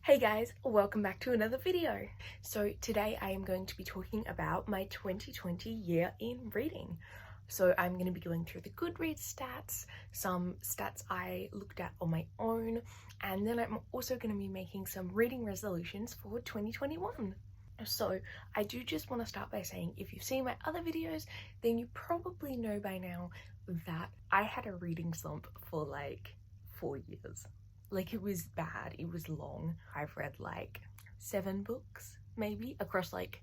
Hey guys, welcome back to another video. So today I am going to be talking about my 2020 year in reading. So I'm going to be going through the Goodreads stats, some stats I looked at on my own, and then I'm also going to be making some reading resolutions for 2021. So I do just want to start by saying, if you've seen my other videos, then you probably know by now that I had a reading slump for like 4 years. Like, it was bad, it was long. I've read like 7 books maybe across like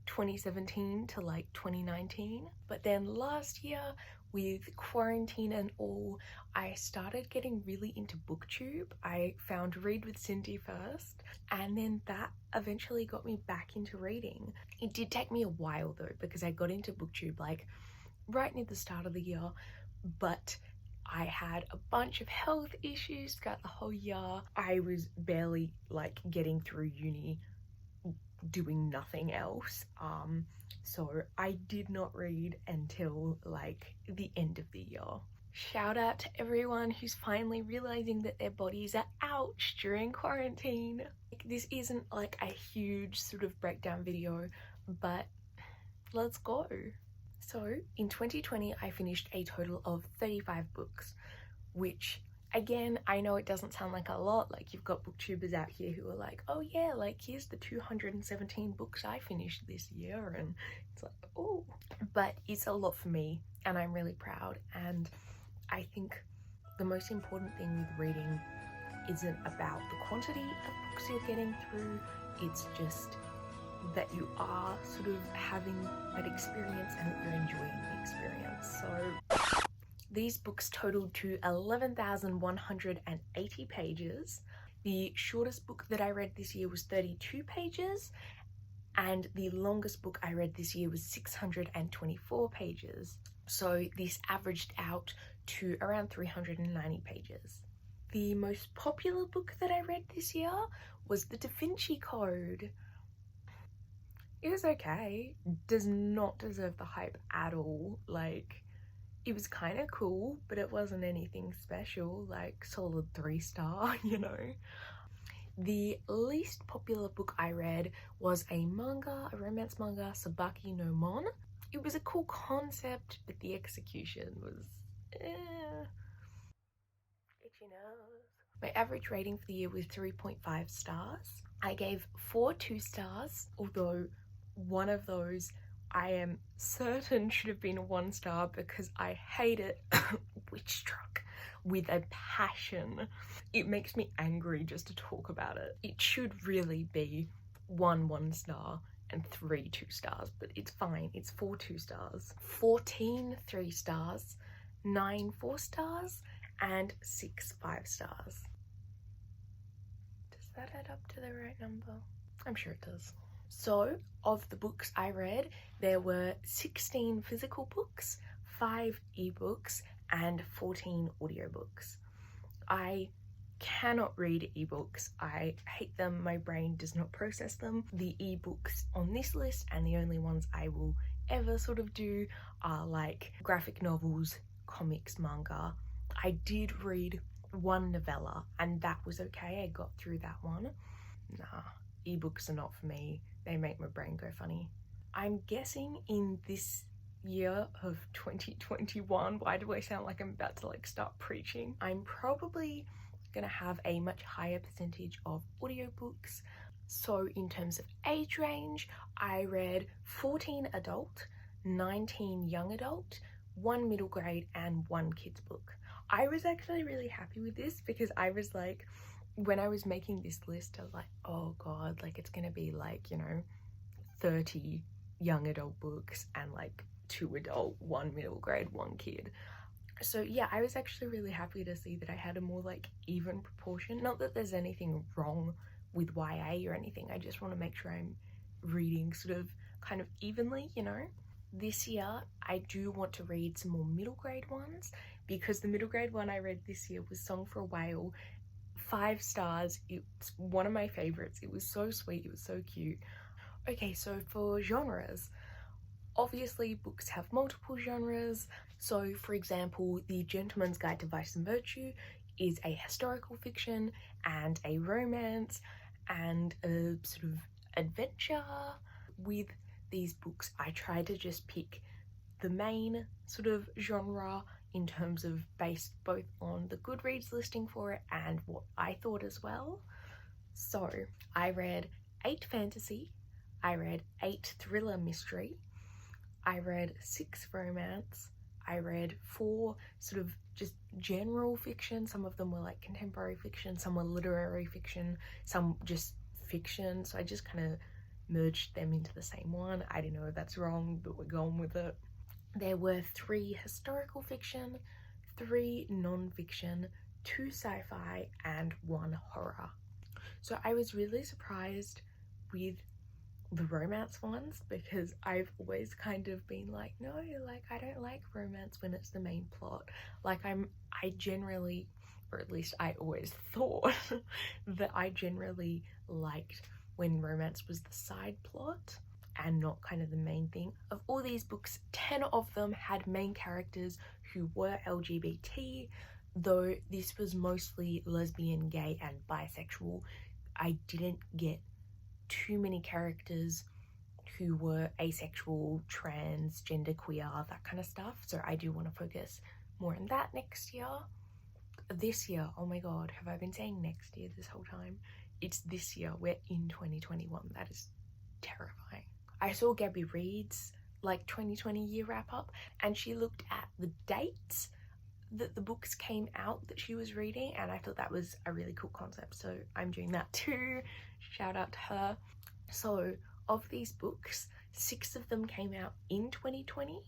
2017 to like 2019. But then last year, with quarantine and all, I started getting really into Booktube. I found Read with Cindy first, and then that eventually got me back into reading. It did take me a while though, because I got into Booktube like right near the start of the year, but I had a bunch of health issues throughout the whole year. I was barely like getting through uni doing nothing else. So I did not read until like the end of the year. Shout out to everyone who's finally realizing that their bodies are ouch during quarantine. This isn't like a huge sort of breakdown video, but let's go. So in 2020, I finished a total of 35 books, which again, I know it doesn't sound like a lot. Like, you've got booktubers out here who are like, oh yeah, like here's the 217 books I finished this year, and it's like, oh, but it's a lot for me and I'm really proud. And I think the most important thing with reading isn't about the quantity of books you're getting through, it's just that you are sort of having that experience and that you're enjoying the experience. So these books totaled to 11,180 pages. The shortest book that I read this year was 32 pages, and the longest book I read this year was 624 pages. So this averaged out to around 390 pages. The most popular book that I read this year was The Da Vinci Code. It was okay. Does not deserve the hype at all. Like, it was kind of cool, but it wasn't anything special, like solid 3-star, you know. The least popular book I read was a romance manga, Sabaki no Mon. It was a cool concept, but the execution was itchy nose. My average rating for the year was 3.5 stars. I gave 4 2-stars, although one of those I am certain should have been a 1-star because I hate it witch struck with a passion. It makes me angry just to talk about it. It should really be 1 1-star and 3 2-stars, but it's fine. It's 4 2-stars, 14 3-stars, 9 4-stars, and 6 5-stars. Does that add up to the right number? I'm sure it does. So, of the books I read, there were 16 physical books, 5 ebooks, and 14 audiobooks. I cannot read ebooks. I hate them. My brain does not process them. The ebooks on this list, and the only ones I will ever sort of do, are like graphic novels, comics, manga. I did read 1 novella, and that was okay. I got through that one. Nah, ebooks are not for me. They make my brain go funny. I'm guessing in this year of 2021, why do I sound like I'm about to like start preaching? I'm probably gonna have a much higher percentage of audiobooks. So in terms of age range, I read 14 adult, 19 young adult, 1 middle grade, and 1 kids book. I was actually really happy with this because I was like, when I was making this list, I was like, oh god, like it's gonna be like, you know, 30 young adult books and like 2 adult, 1 middle grade, 1 kid. So yeah, I was actually really happy to see that I had a more like even proportion. Not that there's anything wrong with YA or anything, I just want to make sure I'm reading sort of kind of evenly, you know. This year I do want to read some more middle grade ones, because the middle grade one I read this year was Song for a Whale. 5 stars. It's one of my favorites. It was so sweet, it was so cute. Okay, so for genres, obviously books have multiple genres. So for example, The Gentleman's Guide to Vice and Virtue is a historical fiction and a romance, and a sort of adventure. With these books, I try to just pick the main sort of genre in terms of based both on the Goodreads listing for it and what I thought as well. So I read 8 fantasy, I read 8 thriller mystery, I read 6 romance, I read 4 sort of just general fiction. Some of them were like contemporary fiction, some were literary fiction, some just fiction. So I just kind of merged them into the same one. I don't know if that's wrong, but we're going with it. There were 3 historical fiction, 3 non-fiction, 2 sci-fi, and 1 horror. So I was really surprised with the romance ones, because I've always kind of been like, no, like I don't like romance when it's the main plot. Like I generally, or at least I always thought that I generally liked when romance was the side plot and not kind of the main thing. Of all these books, 10 of them had main characters who were LGBT, though this was mostly lesbian, gay, and bisexual. I didn't get too many characters who were asexual, trans, genderqueer, that kind of stuff. So I do want to focus more on that next year. This year, oh my god, have I been saying next year this whole time? It's this year, we're in 2021. That is terrifying. I saw Gabby Reed's like 2020 year wrap up, and she looked at the dates that the books came out that she was reading, and I thought that was a really cool concept, so I'm doing that too. Shout out to her. So of these books, 6 of them came out in 2020,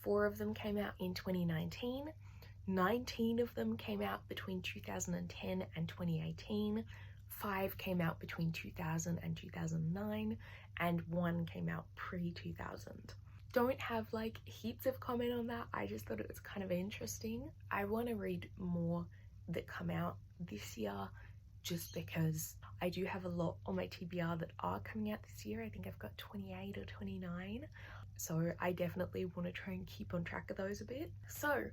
4 of them came out in 2019, 19 of them came out between 2010 and 2018, 5 came out between 2000 and 2009, and 1 came out pre-2000. Don't have like heaps of comment on that. I just thought it was kind of interesting. I want to read more that come out this year, just because I do have a lot on my TBR that are coming out this year. I think I've got 28 or 29. So I definitely want to try and keep on track of those a bit. So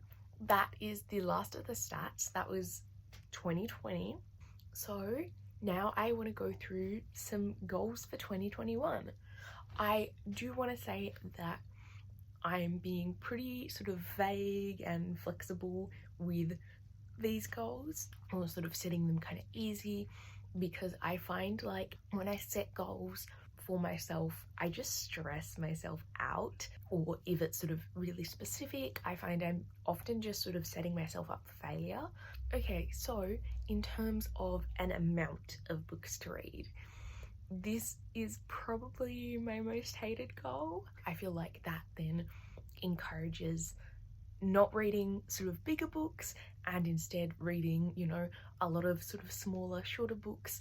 that is the last of the stats. That was 2020. So now I want to go through some goals for 2021. I do want to say that I'm being pretty sort of vague and flexible with these goals, or sort of setting them kind of easy, because I find like when I set goals for myself, I just stress myself out. Or if it's sort of really specific, I find I'm often just sort of setting myself up for failure. Okay, so in terms of an amount of books to read, this is probably my most hated goal. I feel like that then encourages not reading sort of bigger books and instead reading, you know, a lot of sort of smaller, shorter books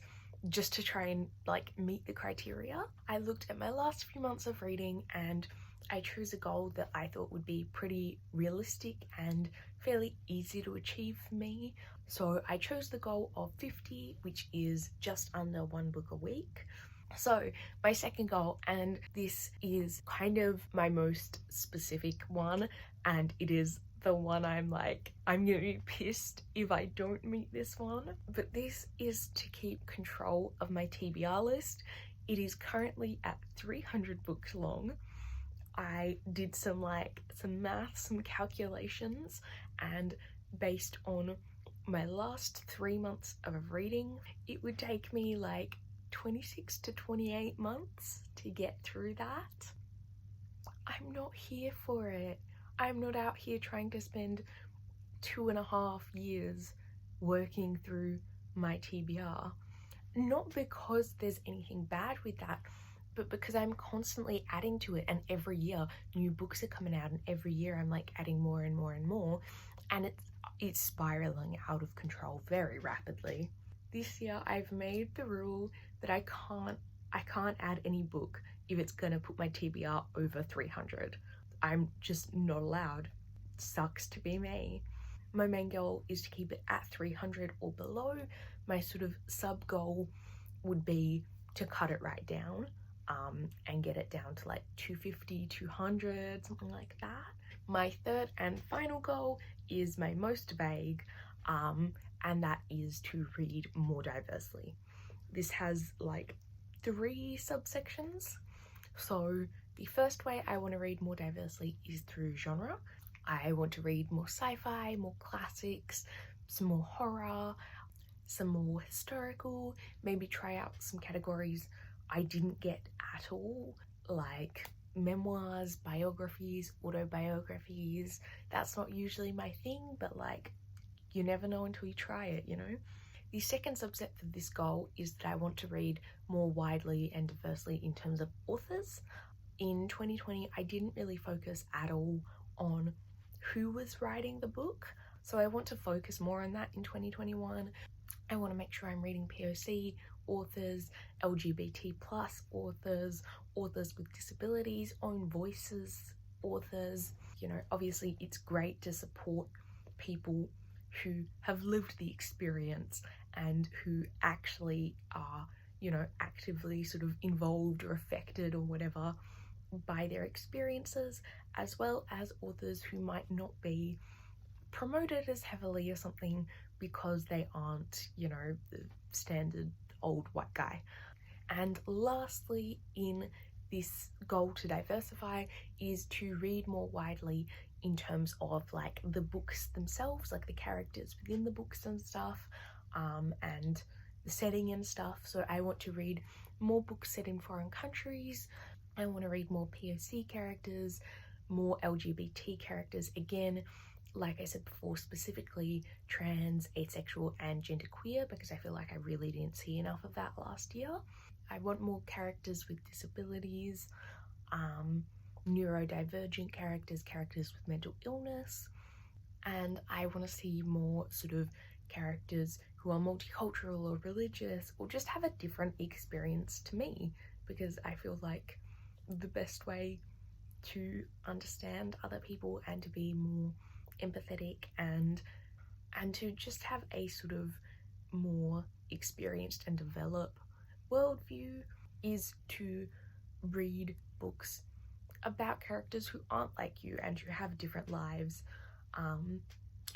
just to try and like meet the criteria. I looked at my last few months of reading and I chose a goal that I thought would be pretty realistic and fairly easy to achieve for me. So I chose the goal of 50, which is just under 1 book a week. So my second goal, and this is kind of my most specific one, and it is the one I'm like, I'm gonna be pissed if I don't meet this one, but this is to keep control of my TBR list. It is currently at 300 books long. I did some math, some calculations, and based on my last 3 months of reading, it would take me like 26 to 28 months to get through that. I'm not here for it. I'm not out here trying to spend 2.5 years working through my TBR. Not because there's anything bad with that, but because I'm constantly adding to it, and every year new books are coming out, and every year I'm like adding more and more and more, and it's spiraling out of control very rapidly. This year I've made the rule that I can't add any book if it's gonna put my TBR over 300. I'm just not allowed. Sucks to be me. My main goal is to keep it at 300 or below. My sort of sub goal would be to cut it right down and get it down to like 250, 200, something like that. My third and final goal is my most vague, and that is to read more diversely. this has like 3 subsections. So the first way I want to read more diversely is through genre. I want to read more sci-fi, more classics, some more horror, some more historical, maybe try out some categories I didn't get at all, like memoirs, biographies, autobiographies. That's not usually my thing, but like, you never know until you try it, you know? The second subset for this goal is that I want to read more widely and diversely in terms of authors. In 2020, I didn't really focus at all on who was writing the book, so I want to focus more on that in 2021. I want to make sure I'm reading POC authors, LGBT plus authors, authors with disabilities, own voices authors. You know, obviously it's great to support people who have lived the experience and who actually are, you know, actively sort of involved or affected or whatever by their experiences, as well as authors who might not be promoted as heavily or something because they aren't, you know, the standard old white guy. And lastly, in this goal to diversify is to read more widely in terms of like the books themselves, like the characters within the books and stuff, and the setting and stuff. So I want to read more books set in foreign countries. I want to read more POC characters, more LGBT characters. Again, like I said before, specifically trans, asexual, and genderqueer, because I feel like I really didn't see enough of that last year. I want more characters with disabilities, neurodivergent characters, characters with mental illness, and I want to see more sort of characters who are multicultural or religious or just have a different experience to me, because I feel like the best way to understand other people and to be more empathetic and to just have a sort of more experienced and developed worldview is to read books about characters who aren't like you and who have different lives.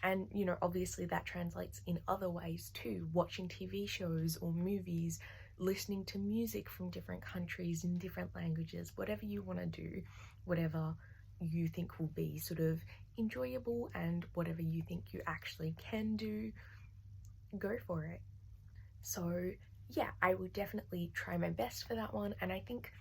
And you know, obviously that translates in other ways too, watching TV shows or movies, listening to music from different countries in different languages, whatever you want to do, whatever you think will be sort of enjoyable and whatever you think you actually can do, go for it. So yeah, I would definitely try my best for that one, and I think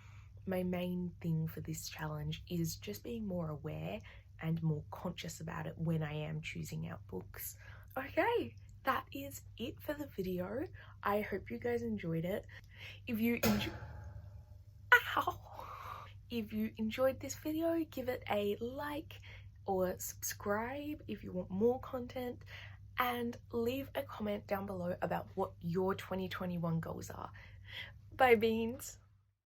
my main thing for this challenge is just being more aware and more conscious about it when I am choosing out books. Okay, that is it for the video. I hope you guys enjoyed it. If you If you enjoyed this video, give it a like or subscribe if you want more content, and leave a comment down below about what your 2021 goals are. Bye beans!